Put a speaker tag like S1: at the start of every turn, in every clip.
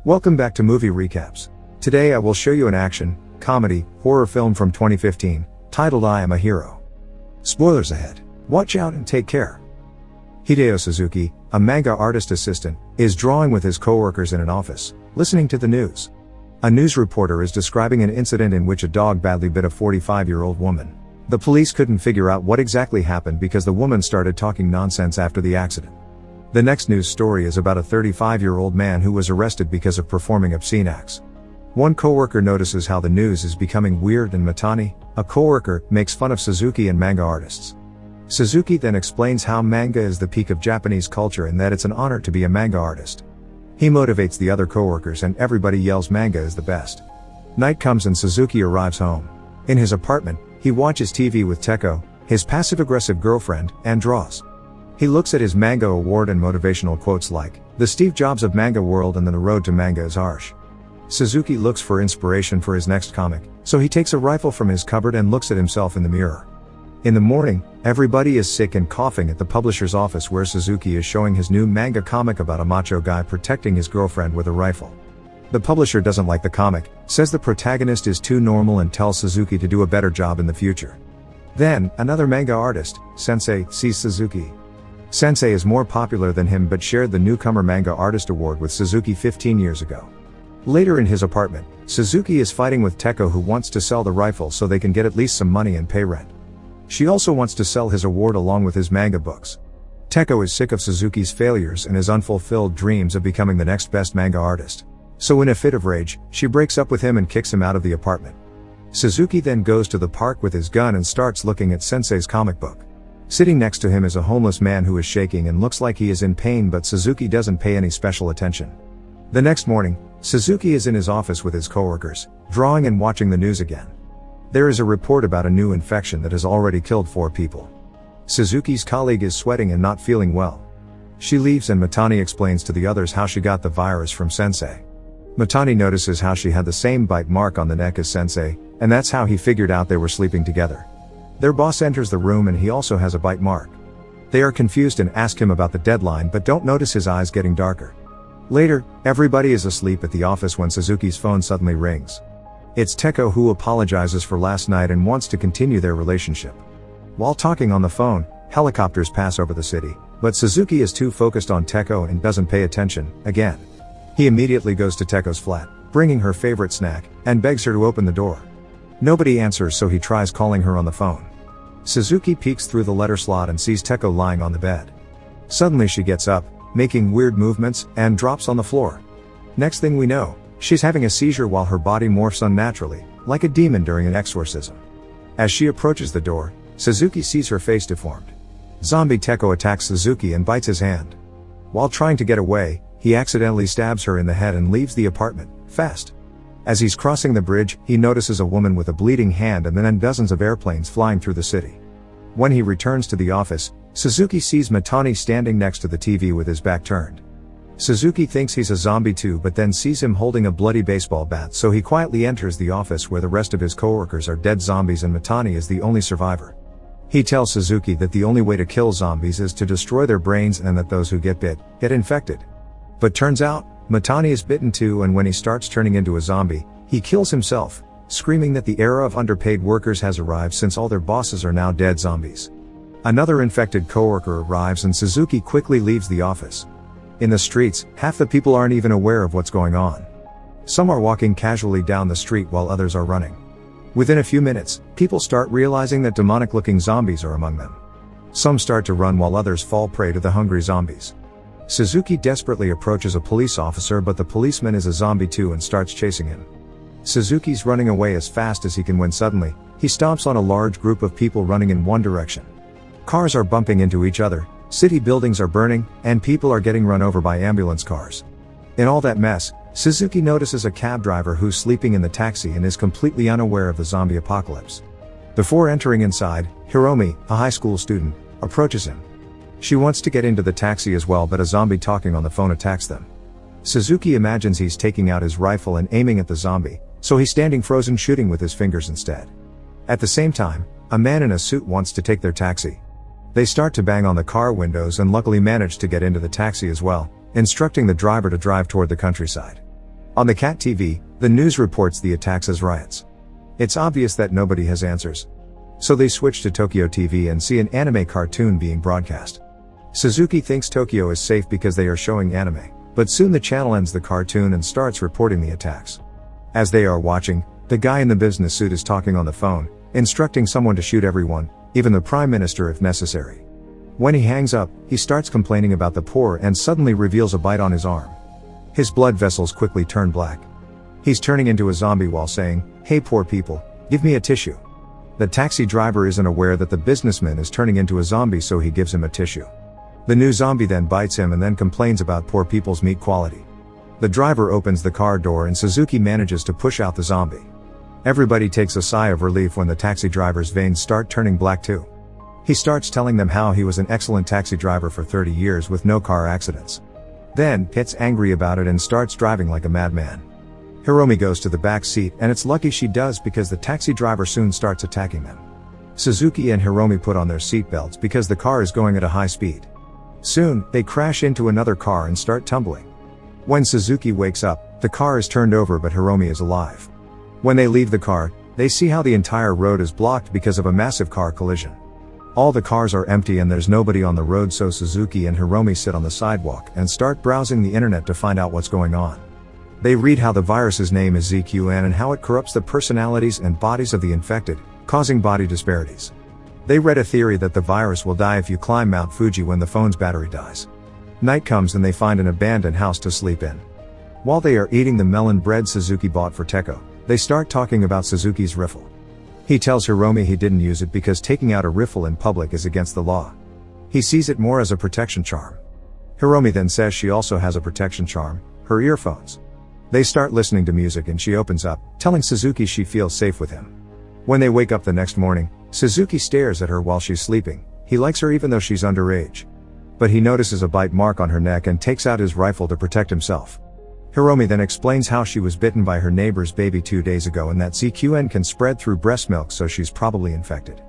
S1: Welcome back to Movie Recaps. Today I will show you an action, comedy, horror film from 2015, titled I Am a Hero. Spoilers ahead. Watch out and take care. Hideo Suzuki, a manga artist assistant, is drawing with his co-workers in an office, listening to the news. A news reporter is describing an incident in which a dog badly bit a 45-year-old woman. The police couldn't figure out what exactly happened because the woman started talking nonsense after the accident. The next news story is about a 35-year-old man who was arrested because of performing obscene acts. One coworker notices how the news is becoming weird and Matani, a coworker, makes fun of Suzuki and manga artists. Suzuki then explains how manga is the peak of Japanese culture and that it's an honor to be a manga artist. He motivates the other coworkers and everybody yells manga is the best. Night comes and Suzuki arrives home. In his apartment, he watches TV with Teko, his passive-aggressive girlfriend, and draws. He looks at his manga award and motivational quotes like, "The Steve Jobs of manga world and then the road to manga is harsh." Suzuki looks for inspiration for his next comic, so he takes a rifle from his cupboard and looks at himself in the mirror. In the morning, everybody is sick and coughing at the publisher's office where Suzuki is showing his new manga comic about a macho guy protecting his girlfriend with a rifle. The publisher doesn't like the comic, says the protagonist is too normal and tells Suzuki to do a better job in the future. Then, another manga artist, Sensei, sees Suzuki. Sensei is more popular than him but shared the Newcomer Manga Artist Award with Suzuki 15 years ago. Later in his apartment, Suzuki is fighting with Teko who wants to sell the rifle so they can get at least some money and pay rent. She also wants to sell his award along with his manga books. Teko is sick of Suzuki's failures and his unfulfilled dreams of becoming the next best manga artist. So in a fit of rage, she breaks up with him and kicks him out of the apartment. Suzuki then goes to the park with his gun and starts looking at Sensei's comic book. Sitting next to him is a homeless man who is shaking and looks like he is in pain but Suzuki doesn't pay any special attention. The next morning, Suzuki is in his office with his coworkers, drawing and watching the news again. There is a report about a new infection that has already killed 4 people. Suzuki's colleague is sweating and not feeling well. She leaves and Matani explains to the others how she got the virus from Sensei. Matani notices how she had the same bite mark on the neck as Sensei, and that's how he figured out they were sleeping together. Their boss enters the room and he also has a bite mark. They are confused and ask him about the deadline but don't notice his eyes getting darker. Later, everybody is asleep at the office when Suzuki's phone suddenly rings. It's Teko who apologizes for last night and wants to continue their relationship. While talking on the phone, helicopters pass over the city, but Suzuki is too focused on Teko and doesn't pay attention, again. He immediately goes to Teko's flat, bringing her favorite snack, and begs her to open the door. Nobody answers so he tries calling her on the phone. Suzuki peeks through the letter slot and sees Teko lying on the bed. Suddenly she gets up, making weird movements, and drops on the floor. Next thing we know, she's having a seizure while her body morphs unnaturally, like a demon during an exorcism. As she approaches the door, Suzuki sees her face deformed. Zombie Teko attacks Suzuki and bites his hand. While trying to get away, he accidentally stabs her in the head and leaves the apartment, fast. As he's crossing the bridge, he notices a woman with a bleeding hand and then dozens of airplanes flying through the city. When he returns to the office, Suzuki sees Matani standing next to the TV with his back turned. Suzuki thinks he's a zombie too but then sees him holding a bloody baseball bat so he quietly enters the office where the rest of his coworkers are dead zombies and Matani is the only survivor. He tells Suzuki that the only way to kill zombies is to destroy their brains and that those who get bit, get infected. But turns out, Matani is bitten too and when he starts turning into a zombie, he kills himself, screaming that the era of underpaid workers has arrived since all their bosses are now dead zombies. Another infected coworker arrives and Suzuki quickly leaves the office. In the streets, half the people aren't even aware of what's going on. Some are walking casually down the street while others are running. Within a few minutes, people start realizing that demonic-looking zombies are among them. Some start to run while others fall prey to the hungry zombies. Suzuki desperately approaches a police officer but the policeman is a zombie too and starts chasing him. Suzuki's running away as fast as he can when suddenly, he stomps on a large group of people running in one direction. Cars are bumping into each other, city buildings are burning, and people are getting run over by ambulance cars. In all that mess, Suzuki notices a cab driver who's sleeping in the taxi and is completely unaware of the zombie apocalypse. Before entering inside, Hiromi, a high school student, approaches him. She wants to get into the taxi as well but a zombie talking on the phone attacks them. Suzuki imagines he's taking out his rifle and aiming at the zombie, so he's standing frozen shooting with his fingers instead. At the same time, a man in a suit wants to take their taxi. They start to bang on the car windows and luckily manage to get into the taxi as well, instructing the driver to drive toward the countryside. On the Cat TV, the news reports the attacks as riots. It's obvious that nobody has answers. So they switch to Tokyo TV and see an anime cartoon being broadcast. Suzuki thinks Tokyo is safe because they are showing anime, but soon the channel ends the cartoon and starts reporting the attacks. As they are watching, the guy in the business suit is talking on the phone, instructing someone to shoot everyone, even the Prime Minister if necessary. When he hangs up, he starts complaining about the poor and suddenly reveals a bite on his arm. His blood vessels quickly turn black. He's turning into a zombie while saying, "Hey poor people, give me a tissue." The taxi driver isn't aware that the businessman is turning into a zombie, so he gives him a tissue. The new zombie then bites him and then complains about poor people's meat quality. The driver opens the car door and Suzuki manages to push out the zombie. Everybody takes a sigh of relief when the taxi driver's veins start turning black too. He starts telling them how he was an excellent taxi driver for 30 years with no car accidents. Then, gets angry about it and starts driving like a madman. Hiromi goes to the back seat, and it's lucky she does because the taxi driver soon starts attacking them. Suzuki and Hiromi put on their seatbelts because the car is going at a high speed. Soon, they crash into another car and start tumbling. When Suzuki wakes up, the car is turned over but Hiromi is alive. When they leave the car, they see how the entire road is blocked because of a massive car collision. All the cars are empty and there's nobody on the road, so Suzuki and Hiromi sit on the sidewalk and start browsing the internet to find out what's going on. They read how the virus's name is ZQN and how it corrupts the personalities and bodies of the infected, causing body disparities. They read a theory that the virus will die if you climb Mount Fuji when the phone's battery dies. Night comes and they find an abandoned house to sleep in. While they are eating the melon bread Suzuki bought for Teko, they start talking about Suzuki's riffle. He tells Hiromi he didn't use it because taking out a riffle in public is against the law. He sees it more as a protection charm. Hiromi then says she also has a protection charm, her earphones. They start listening to music and she opens up, telling Suzuki she feels safe with him. When they wake up the next morning, Suzuki stares at her while she's sleeping. He likes her even though she's underage. But he notices a bite mark on her neck and takes out his rifle to protect himself. Hiromi then explains how she was bitten by her neighbor's baby 2 days ago and that ZQN can spread through breast milk, so she's probably infected.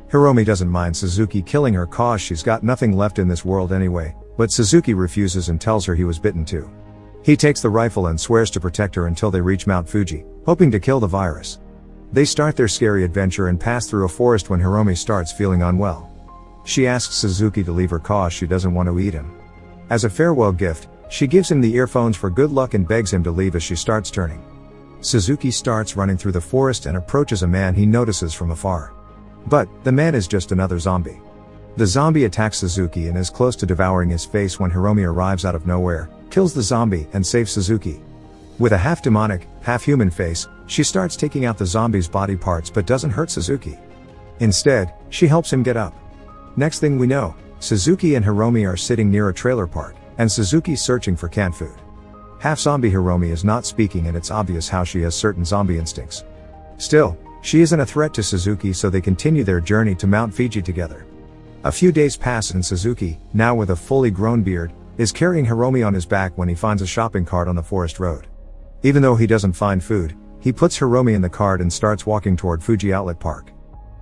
S1: Hiromi doesn't mind Suzuki killing her cause she's got nothing left in this world anyway, but Suzuki refuses and tells her he was bitten too. He takes the rifle and swears to protect her until they reach Mount Fuji, hoping to kill the virus. They start their scary adventure and pass through a forest when Hiromi starts feeling unwell. She asks Suzuki to leave her cause she doesn't want to eat him. As a farewell gift, she gives him the earphones for good luck and begs him to leave as she starts turning. Suzuki starts running through the forest and approaches a man he notices from afar. But, the man is just another zombie. The zombie attacks Suzuki and is close to devouring his face when Hiromi arrives out of nowhere, kills the zombie, and saves Suzuki. With a half-demonic, half-human face, she starts taking out the zombie's body parts but doesn't hurt Suzuki. Instead, she helps him get up. Next thing we know, Suzuki and Hiromi are sitting near a trailer park, and Suzuki's searching for canned food. Half-zombie Hiromi is not speaking and it's obvious how she has certain zombie instincts. Still, she isn't a threat to Suzuki, so they continue their journey to Mount Fuji together. A few days pass and Suzuki, now with a fully grown beard, is carrying Hiromi on his back when he finds a shopping cart on the forest road. Even though he doesn't find food, he puts Hiromi in the cart and starts walking toward Fuji Outlet Park.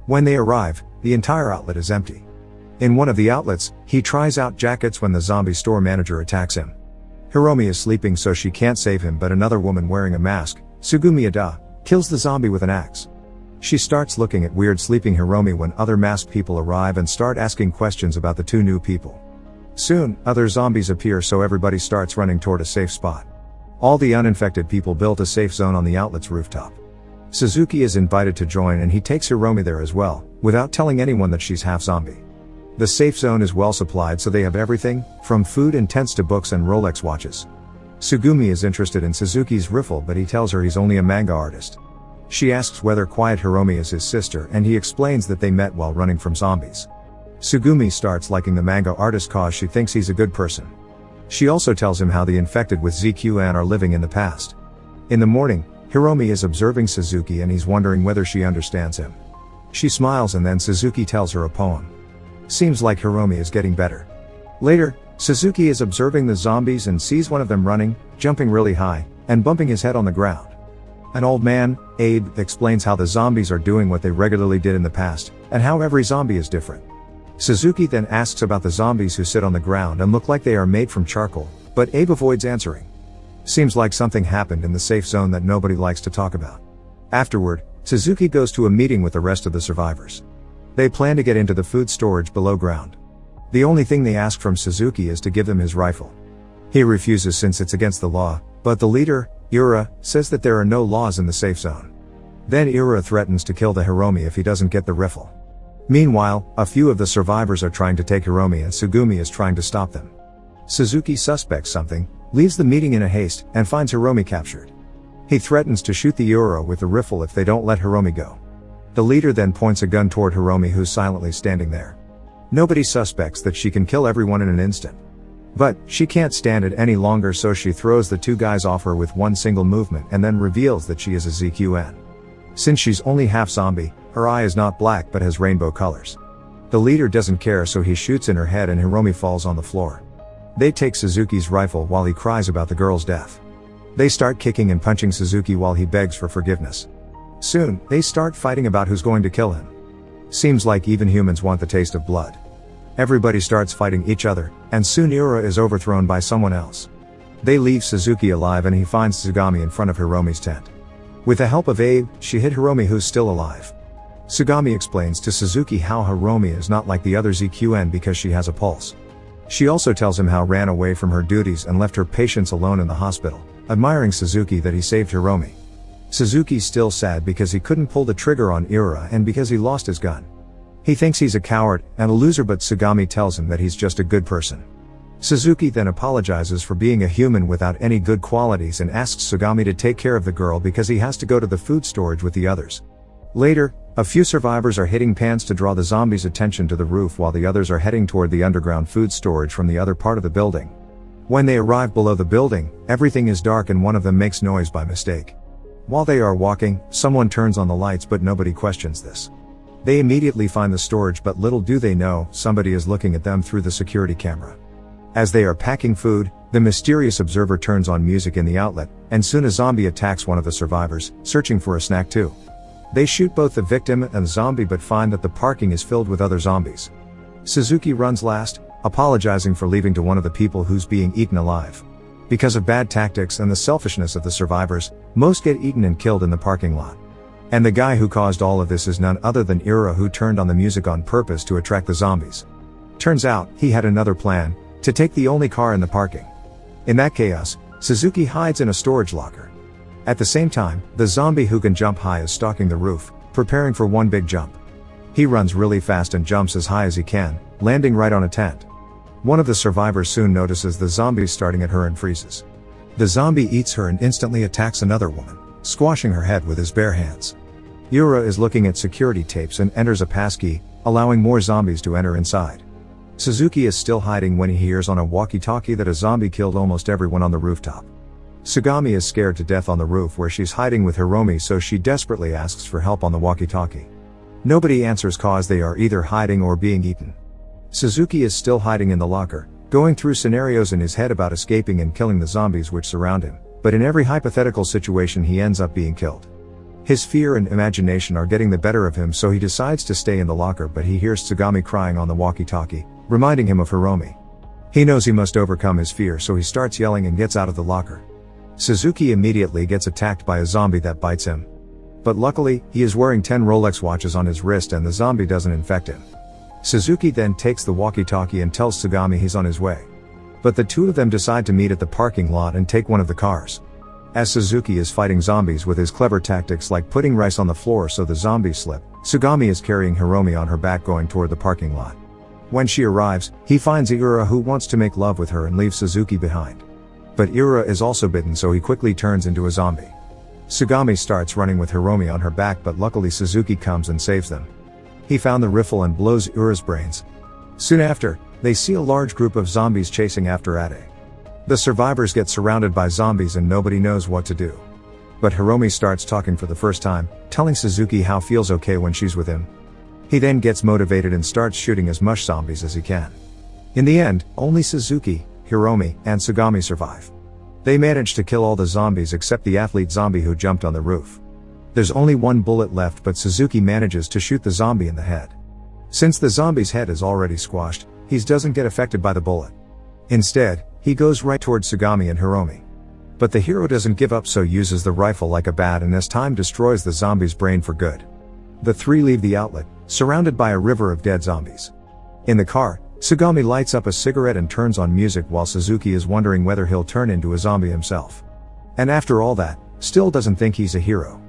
S1: When they arrive, the entire outlet is empty. In one of the outlets, he tries out jackets when the zombie store manager attacks him. Hiromi is sleeping so she can't save him, but another woman wearing a mask, Sugumi Ada, kills the zombie with an axe. She starts looking at weird sleeping Hiromi when other masked people arrive and start asking questions about the two new people. Soon, other zombies appear, so everybody starts running toward a safe spot. All the uninfected people built a safe zone on the outlet's rooftop. Suzuki is invited to join and he takes Hiromi there as well, without telling anyone that she's half zombie. The safe zone is well supplied, so they have everything, from food and tents to books and Rolex watches. Sugumi is interested in Suzuki's riffle, but he tells her he's only a manga artist. She asks whether Quiet Hiromi is his sister and he explains that they met while running from zombies. Sugumi starts liking the manga artist cause she thinks he's a good person. She also tells him how the infected with ZQN are living in the past. In the morning, Hiromi is observing Suzuki and he's wondering whether she understands him. She smiles and then Suzuki tells her a poem. Seems like Hiromi is getting better. Later, Suzuki is observing the zombies and sees one of them running, jumping really high, and bumping his head on the ground. An old man, Abe, explains how the zombies are doing what they regularly did in the past, and how every zombie is different. Suzuki then asks about the zombies who sit on the ground and look like they are made from charcoal, but Abe avoids answering. Seems like something happened in the safe zone that nobody likes to talk about. Afterward, Suzuki goes to a meeting with the rest of the survivors. They plan to get into the food storage below ground. The only thing they ask from Suzuki is to give them his rifle. He refuses since it's against the law, but the leader, Ura, says that there are no laws in the safe zone. Then Ura threatens to kill the Hiromi if he doesn't get the rifle. Meanwhile, a few of the survivors are trying to take Hiromi and Sugumi is trying to stop them. Suzuki suspects something, leaves the meeting in a haste, and finds Hiromi captured. He threatens to shoot the Ura with the rifle if they don't let Hiromi go. The leader then points a gun toward Hiromi, who's silently standing there. Nobody suspects that she can kill everyone in an instant. But she can't stand it any longer, so she throws the two guys off her with one single movement and then reveals that she is a ZQN. Since she's only half zombie, her eye is not black but has rainbow colors. The leader doesn't care, so he shoots in her head and Hiromi falls on the floor. They take Suzuki's rifle while he cries about the girl's death. They start kicking and punching Suzuki while he begs for forgiveness. Soon, they start fighting about who's going to kill him. Seems like even humans want the taste of blood. Everybody starts fighting each other, and soon Ura is overthrown by someone else. They leave Suzuki alive and he finds Sugami in front of Hiromi's tent. With the help of Abe, she hit Hiromi, who's still alive. Sugami explains to Suzuki how Hiromi is not like the other ZQN because she has a pulse. She also tells him how ran away from her duties and left her patients alone in the hospital, admiring Suzuki that he saved Hiromi. Suzuki's still sad because he couldn't pull the trigger on Ura and because he lost his gun. He thinks he's a coward and a loser, but Sugami tells him that he's just a good person. Suzuki then apologizes for being a human without any good qualities and asks Sugami to take care of the girl because he has to go to the food storage with the others. Later, a few survivors are hitting pans to draw the zombies' attention to the roof while the others are heading toward the underground food storage from the other part of the building. When they arrive below the building, everything is dark and one of them makes noise by mistake. While they are walking, someone turns on the lights, but nobody questions this. They immediately find the storage, but little do they know, somebody is looking at them through the security camera. As they are packing food, the mysterious observer turns on music in the outlet, and soon a zombie attacks one of the survivors, searching for a snack too. They shoot both the victim and the zombie but find that the parking is filled with other zombies. Suzuki runs last, apologizing for leaving to one of the people who's being eaten alive. Because of bad tactics and the selfishness of the survivors, most get eaten and killed in the parking lot. And the guy who caused all of this is none other than Ura, who turned on the music on purpose to attract the zombies. Turns out, he had another plan, to take the only car in the parking. In that chaos, Suzuki hides in a storage locker. At the same time, the zombie who can jump high is stalking the roof, preparing for one big jump. He runs really fast and jumps as high as he can, landing right on a tent. One of the survivors soon notices the zombie starting at her and freezes. The zombie eats her and instantly attacks another woman, squashing her head with his bare hands. Ura is looking at security tapes and enters a passkey, allowing more zombies to enter inside. Suzuki is still hiding when he hears on a walkie-talkie that a zombie killed almost everyone on the rooftop. Sugami is scared to death on the roof where she's hiding with Hiromi, so she desperately asks for help on the walkie-talkie. Nobody answers cause they are either hiding or being eaten. Suzuki is still hiding in the locker, going through scenarios in his head about escaping and killing the zombies which surround him, but in every hypothetical situation he ends up being killed. His fear and imagination are getting the better of him, so he decides to stay in the locker, but he hears Sugami crying on the walkie-talkie, reminding him of Hiromi. He knows he must overcome his fear, so he starts yelling and gets out of the locker. Suzuki immediately gets attacked by a zombie that bites him. But luckily, he is wearing 10 Rolex watches on his wrist and the zombie doesn't infect him. Suzuki then takes the walkie-talkie and tells Sugami he's on his way. But the two of them decide to meet at the parking lot and take one of the cars. As Suzuki is fighting zombies with his clever tactics like putting rice on the floor so the zombies slip, Sugami is carrying Hiromi on her back going toward the parking lot. When she arrives, he finds Ura, who wants to make love with her and leave Suzuki behind. But Ura is also bitten, so he quickly turns into a zombie. Sugami starts running with Hiromi on her back, but luckily Suzuki comes and saves them. He found the rifle and blows Ura's brains. Soon after, they see a large group of zombies chasing after Ade. The survivors get surrounded by zombies and nobody knows what to do. But Hiromi starts talking for the first time, telling Suzuki how feels okay when she's with him. He then gets motivated and starts shooting as much zombies as he can. In the end, only Suzuki, Hiromi, and Sugami survive. They manage to kill all the zombies except the athlete zombie who jumped on the roof. There's only one bullet left, but Suzuki manages to shoot the zombie in the head. Since the zombie's head is already squashed, he doesn't get affected by the bullet. Instead, he goes right towards Sugami and Hiromi. But the hero doesn't give up, so uses the rifle like a bat and this time destroys the zombie's brain for good. The three leave the outlet, surrounded by a river of dead zombies. In the car, Sugami lights up a cigarette and turns on music while Suzuki is wondering whether he'll turn into a zombie himself. And after all that, still doesn't think he's a hero.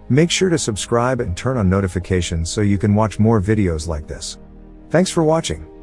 S1: Make sure to subscribe and turn on notifications so you can watch more videos like this. Thanks for watching.